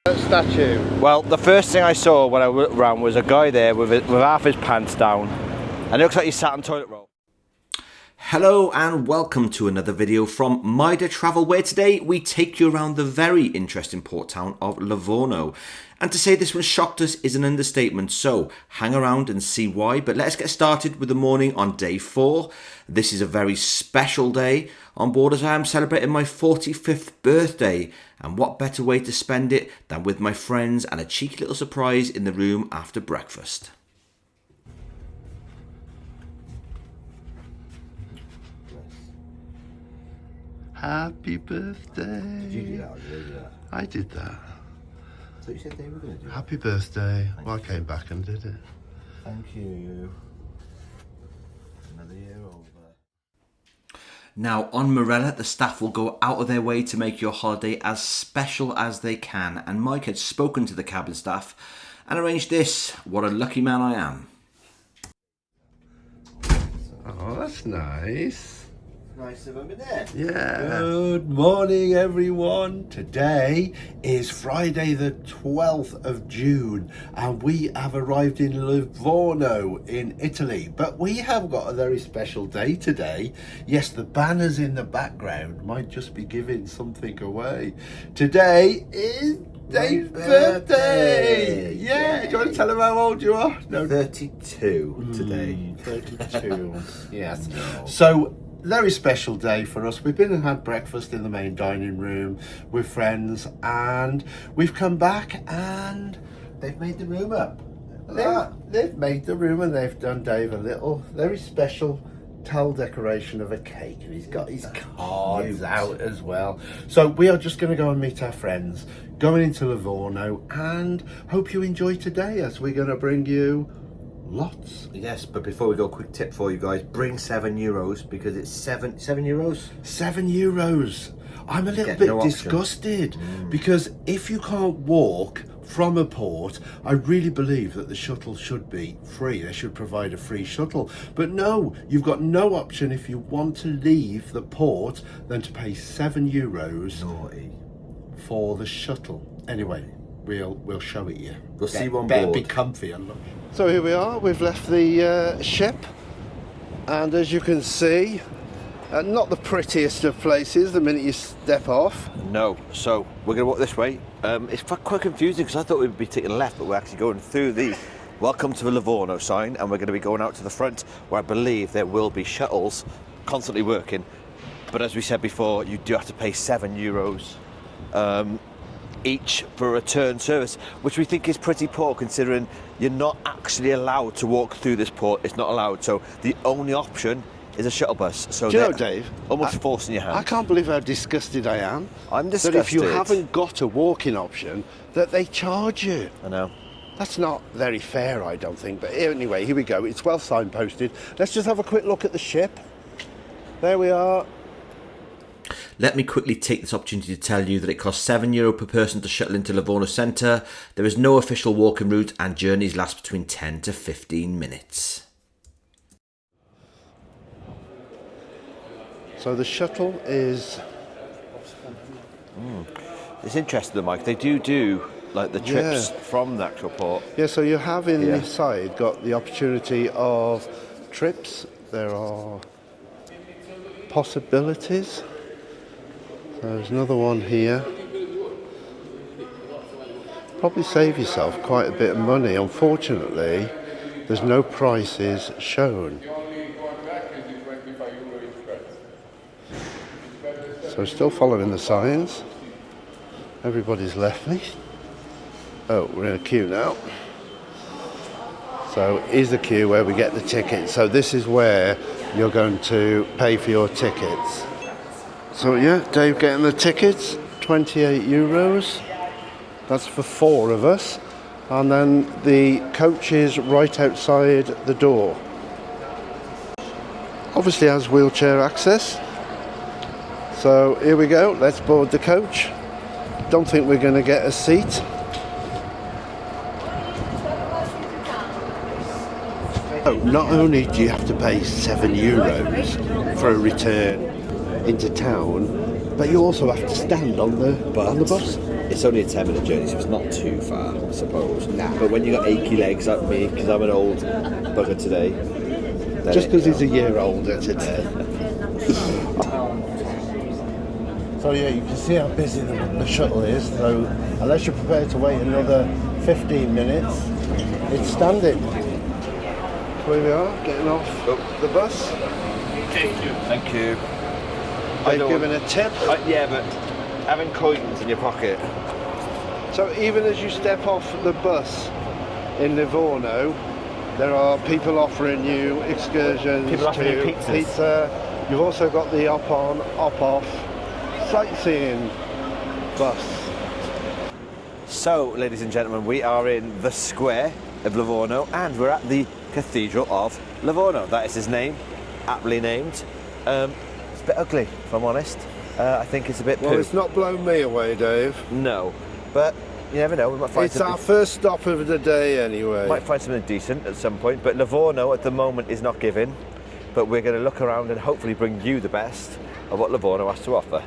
Statue. Well, the first thing I saw when I looked around was a guy there with half his pants down, and it looks like he sat on toilet roll. Hello and welcome to another video from Mida Travel, where today we take you around the very interesting port town of Livorno. And to say this one shocked us is an understatement, so hang around and see why. But let's get started with the morning on day 4. This is a very special day on board as I am celebrating my 45th birthday. And what better way to spend it than with my friends and a cheeky little surprise in the room after breakfast. Happy birthday. Did you do that? I did that. So you said they were going to do it. Happy birthday. Well, I came back and did it. Thank you. Another year over. Now, on Marella, the staff will go out of their way to make your holiday as special as they can. And Mike had spoken to the cabin staff and arranged this. What a lucky man I am. Oh, that's nice. Nice of them in there. Yeah. Good morning, everyone. Today is Friday the 12th of June and we have arrived in Livorno in Italy. But we have got a very special day today. Yes, the banners in the background might just be giving something away. Today is Dave's birthday. Yeah. Do you want to tell him how old you are? No. 32 today. 32. Yes. No. So, very special day for us. We've been and had breakfast in the main dining room with friends, and we've come back and they've made the room up. They've made the room and they've done Dave a little very special towel decoration of a cake, and he's got his cards out as well. So we are just going to go and meet our friends going into Livorno, and hope you enjoy today as we're going to bring you lots. Yes, but before we go, quick tip for you guys: bring €7 because it's €7. €7. I'm a little bit disgusted because if you can't walk from a port, I really believe that the shuttle should be free. They should provide a free shuttle. But no, you've got no option if you want to leave the port than to pay €7 Naughty. for the shuttle. Anyway, we'll show it you. We'll see you on Better board. be comfy and look. So here we are, we've left the ship, and as you can see, not the prettiest of places the minute you step off. No, so we're going to walk this way. It's quite confusing because I thought we'd be taking a left, but we're actually going through the Welcome to Livorno sign, and we're going to be going out to the front where I believe there will be shuttles constantly working. But as we said before, you do have to pay €7 each for a return service, which we think is pretty poor considering you're not actually allowed to walk through this port. It's not allowed, so the only option is a shuttle bus. So do you know, Dave, almost forcing your hand. I can't believe how disgusted I am. I'm disgusted. That if you haven't got a walking option, that they charge you. I know. That's not very fair, I don't think. But anyway, here we go. It's well signposted. Let's just have a quick look at the ship. There we are. Let me quickly take this opportunity to tell you that it costs €7 per person to shuttle into Livorno Centre. There is no official walking route and journeys last between 10 to 15 minutes. So the shuttle is... It's interesting though, Mike. They do like the trips from the actual port. Yeah, so you have in this side got the opportunity of trips. There are possibilities. There's another one here. Probably save yourself quite a bit of money. Unfortunately, there's no prices shown. So still following the signs. Everybody's left me. Oh, we're in a queue now. So here's the queue where we get the tickets. So this is where you're going to pay for your tickets. So yeah, Dave getting the tickets, €28. That's for 4 of us. And then the coach is right outside the door. Obviously has wheelchair access. So here we go, let's board the coach. Don't think we're going to get a seat. So not only do you have to pay €7 for a return into town, But you also have to stand on the bus. It's only a 10-minute journey, so it's not too far, I suppose. But when you got achy legs like me, because I'm an old bugger today. Just because he's a year older today. So yeah, you can see how busy the shuttle is. So unless you're prepared to wait another 15 minutes, it's standing. Here we are, getting off the bus. Thank you. They've given a tip. Yeah, but having coins in your pocket. So even as you step off the bus in Livorno, there are people offering you excursions People offering you to pizzas. pizza. You've also got the up-on, up-off sightseeing bus. So, ladies and gentlemen, we are in the square of Livorno and we're at the Cathedral of Livorno. That is his name, aptly named. It's a bit ugly, if I'm honest. I think it's a bit Well, it's not blown me away, Dave. No, but you never know. We might find It's our first stop of the day anyway. Might find something decent at some point, but Livorno at the moment is not giving. But we're going to look around and hopefully bring you the best of what Livorno has to offer.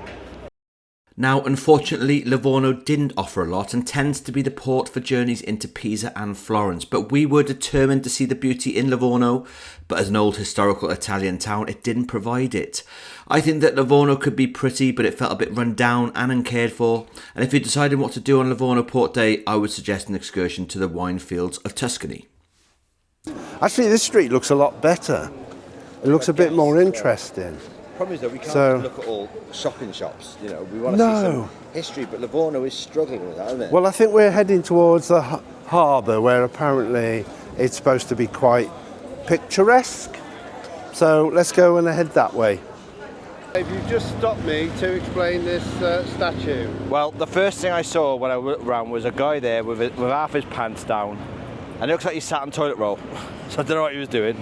Now, unfortunately, Livorno didn't offer a lot and tends to be the port for journeys into Pisa and Florence, but we were determined to see the beauty in Livorno, but as an old historical Italian town, it didn't provide it. I think that Livorno could be pretty, but it felt a bit run down and uncared for, and if you're deciding what to do on Livorno Port Day, I would suggest an excursion to the wine fields of Tuscany. Actually, this street looks a lot better. It looks a bit more interesting. Problem is though, we can't So- look at all shopping shops, you know, we want to see No. some history, but Livorno is struggling with that, isn't it? Well, I think we're heading towards the harbour where apparently it's supposed to be quite picturesque. So let's go and head that way. If you just stopped me to explain this statue. Well, the first thing I saw when I looked around was a guy there with half his pants down, and it looks like he sat on toilet roll, so I don't know what he was doing.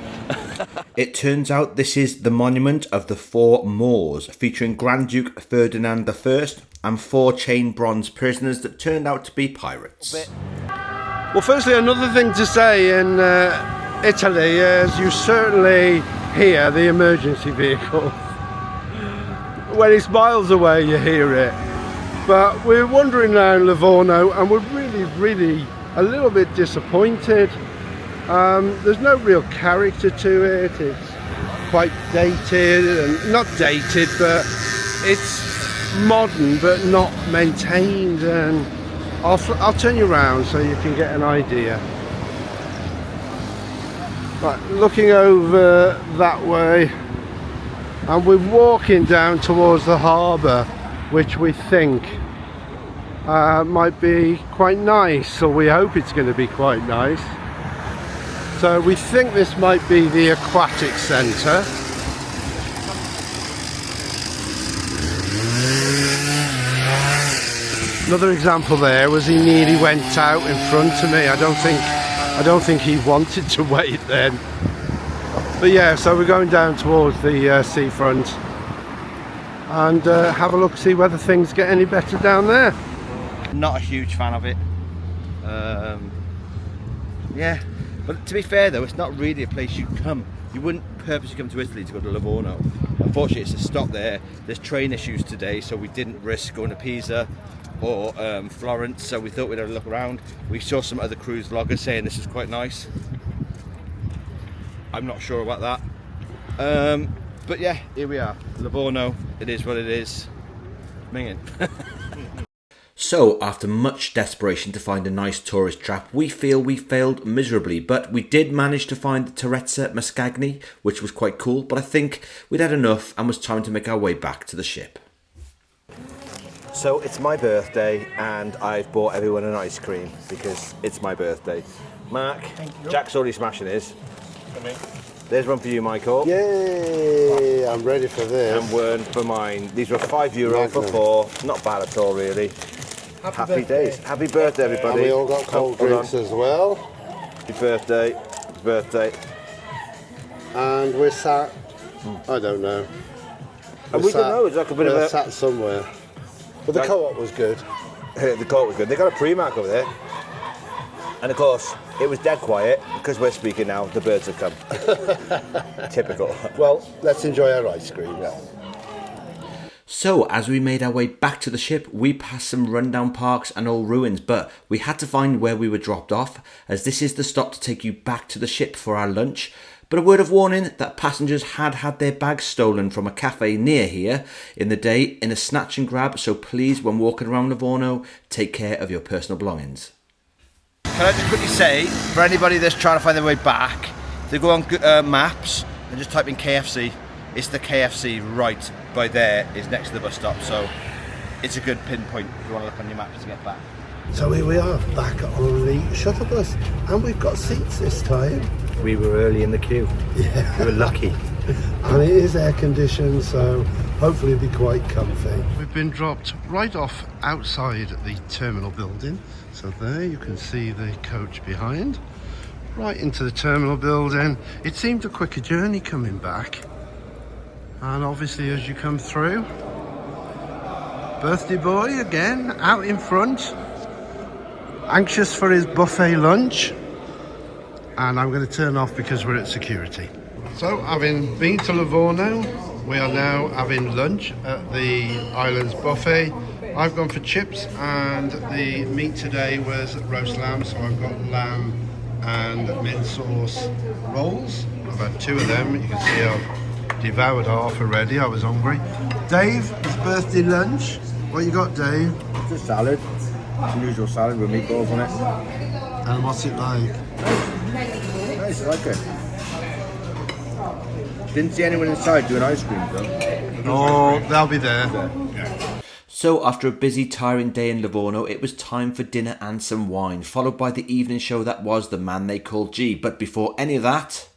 It turns out this is the monument of the four Moors, featuring Grand Duke Ferdinand I and 4 chained bronze prisoners that turned out to be pirates. Well, firstly, another thing to say in Italy is you certainly hear the emergency vehicle. When it's miles away, you hear it. But we're wandering around Livorno and we're really a little bit disappointed. There's no real character to it. It's quite dated, and not dated, but it's modern but not maintained. And I'll turn you around so you can get an idea. Right, looking over that way, and we're walking down towards the harbour, which we think might be quite nice, or we hope it's going to be quite nice. So we think this might be the aquatic centre. Another example there was he nearly went out in front of me. I don't think he wanted to wait then. But yeah, so we're going down towards the seafront and have a look, see whether things get any better down there. Not a huge fan of it. Yeah, but to be fair though, it's not really a place you come. You wouldn't purposely come to Italy to go to Livorno. Unfortunately, it's a stop there. There's train issues today, so we didn't risk going to Pisa or Florence, so we thought we'd have a look around. We saw some other cruise vloggers saying this is quite nice. I'm not sure about that. But yeah, here we are. Livorno, it is what it is. Minging. So, after much desperation to find a nice tourist trap, we feel we failed miserably, but we did manage to find the Terrazza Mascagni, which was quite cool, but I think we'd had enough and was time to make our way back to the ship. So it's my birthday and I've bought everyone an ice cream because it's my birthday. Mark, Jack's already smashing his. There's one for you, Michael. Yay! I'm ready for this. And one for mine. These were €5 for 4. Not bad at all, really. Happy days. Happy birthday, everybody. And we all got cold drinks as well. Happy birthday. Happy birthday. And we're sat, I don't know. And we don't know, it's like a bit of we're a... sat somewhere. But the Like- co-op was good. The court was good. They got a pre-mark over there. And of course, it was dead quiet because we're speaking now. The birds have come. Typical. Well, let's enjoy our ice cream now. So as we made our way back to the ship, we passed some rundown parks and old ruins, but we had to find where we were dropped off, as this is the stop to take you back to the ship for our lunch. But a word of warning that passengers had their bags stolen from a cafe near here in the day in a snatch and grab, so please, when walking around Livorno, take care of your personal belongings. Can I just quickly say, for anybody that's trying to find their way back, they go on maps and just type in KFC. It's the KFC right by there, is next to the bus stop, so it's a good pinpoint if you want to look on your maps to get back. So here we are, back on the shuttle bus, and we've got seats this time. We were early in the queue. Yeah. We were lucky. And it is air conditioned, so hopefully it'll be quite comfy. We've been dropped right off outside the terminal building. So there you can see the coach behind. Right into the terminal building. It seemed a quicker journey coming back. And obviously as you come through, birthday boy again, out in front. Anxious for his buffet lunch. And I'm going to turn off because we're at security. So, having been to Livorno, we are now having lunch at the Islands buffet. I've gone for chips, and the meat today was roast lamb, so I've got lamb and mint sauce rolls. I've had 2 of them. You can see I've devoured half already. I was hungry. Dave, his birthday lunch. What you got, Dave? Just salad. It's the usual salad with meatballs on it. And what's it like? Nice, I like it. Didn't see anyone inside doing ice cream though. Oh, they'll be there. So after a busy, tiring day in Livorno, it was time for dinner and some wine, followed by the evening show that was The Man They Called G. But before any of that...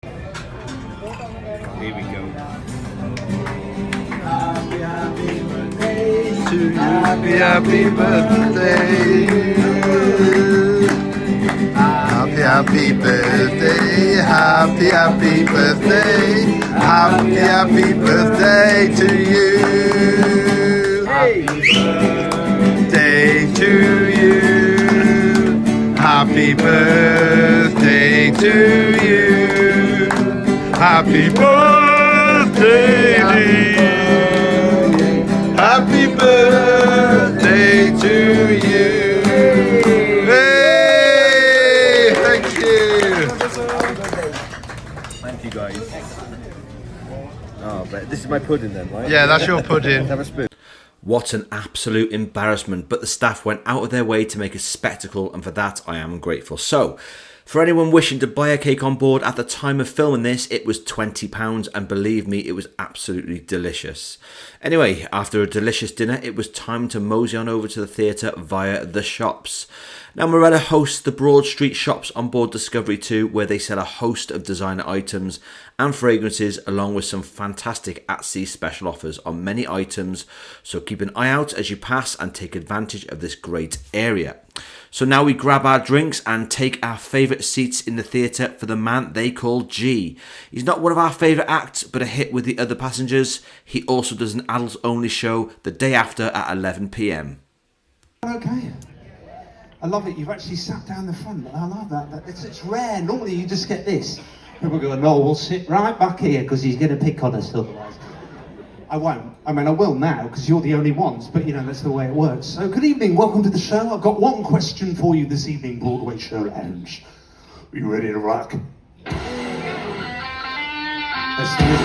Here we go. To you, happy birthday. Happy birthday, happy birthday, happy birthday to you. Happy birthday to you. Happy birthday to you. Happy birthday, dear. Happy birthday to you. Thank you guys. Oh, but this is my pudding then, right? Yeah, that's your pudding. Have a spoon. What an absolute embarrassment, but the staff went out of their way to make a spectacle, and for that I am grateful. So, for anyone wishing to buy a cake on board at the time of filming this, it was £20, and believe me, it was absolutely delicious. Anyway, after a delicious dinner, it was time to mosey on over to the theatre via the shops. Now, Marella hosts the Broad Street shops on board Discovery 2, where they sell a host of designer items and fragrances, along with some fantastic at-sea special offers on many items, so keep an eye out as you pass and take advantage of this great area. So now we grab our drinks and take our favourite seats in the theatre for The Man They Call G. He's not one of our favourite acts, but a hit with the other passengers. He also does an adults-only show the day after at 11 PM. Okay. I love it. You've actually sat down the front. I love that. It's rare. Normally you just get this. People go, no, we'll sit right back here because he's going to pick on us otherwise. I won't. I mean, I will now because you're the only ones, but you know, that's the way it works. So good evening. Welcome to the show. I've got one question for you this evening, Broadway Show Lounge. Are you ready to rock? Let's do it.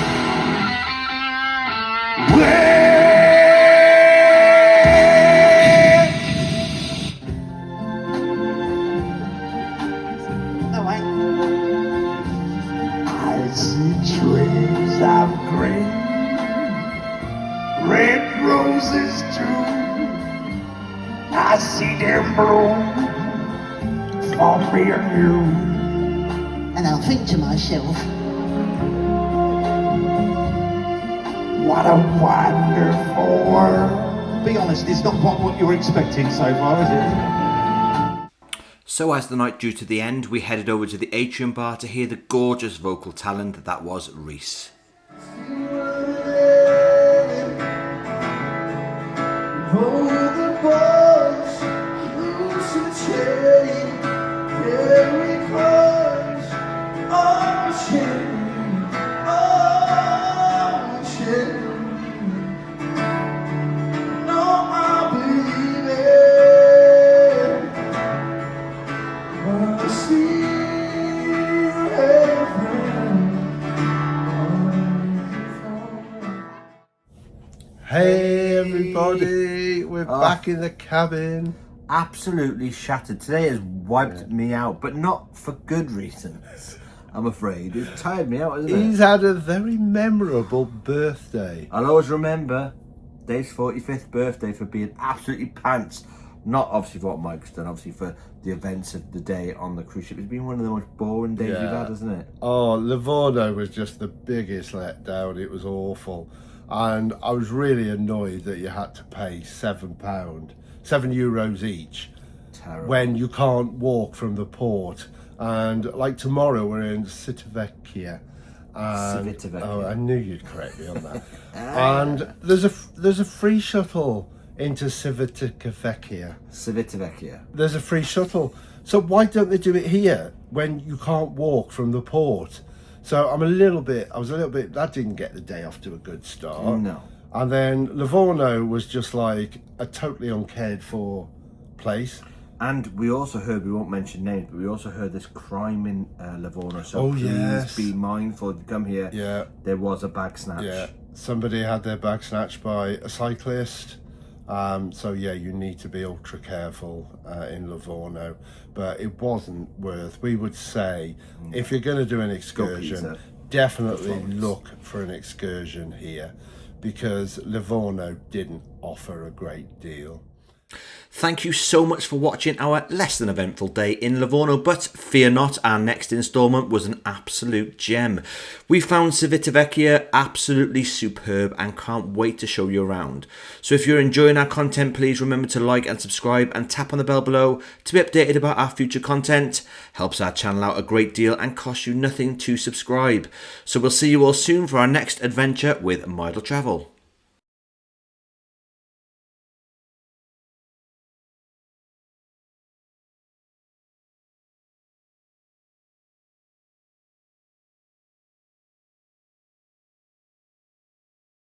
I see trees of green, red roses too. I see them bloom for me and you. And I'll think to myself, What a wonderful world. Be honest, it's not quite what you're expecting so far, is it? So as the night drew to the end, we headed over to the atrium bar to hear the gorgeous vocal talent that was Reese. Hey everybody, we're back in the cabin. Absolutely shattered. Today has wiped me out, but not for good reasons, I'm afraid. It's tired me out, hasn't it? He's had a very memorable birthday. I'll always remember Dave's 45th birthday for being absolutely pants. Not obviously for what Mike's done, obviously for the events of the day on the cruise ship. It's been one of the most boring days we've had, hasn't it? Oh, Livorno was just the biggest letdown. It was awful. And I was really annoyed that you had to pay £7, €7 each, Terrible. when you can't walk from the port. And like tomorrow we're in Civitavecchia. Civitavecchia. Oh, I knew you'd correct me on that. And there's a free shuttle into Civitavecchia. Civitavecchia. There's a free shuttle. So why don't they do it here when you can't walk from the port? So I was a little bit, that didn't get the day off to a good start. No. And then Livorno was just like a totally uncared for place. And we also heard, we won't mention names, but we also heard this crime in Livorno. So please be mindful if you come here. Yeah. There was a bag snatch. Yeah. Somebody had their bag snatched by a cyclist. So yeah, you need to be ultra careful in Livorno, but it wasn't worth. We would say if you're going to do an excursion, Pisa. definitely look for an excursion here, because Livorno didn't offer a great deal. Thank you so much for watching our less than eventful day in Livorno, but fear not, our next instalment was an absolute gem. We found Civitavecchia absolutely superb and can't wait to show you around. So if you're enjoying our content, please remember to like and subscribe and tap on the bell below to be updated about our future content. Helps our channel out a great deal and costs you nothing to subscribe. So we'll see you all soon for our next adventure with Marella Travel.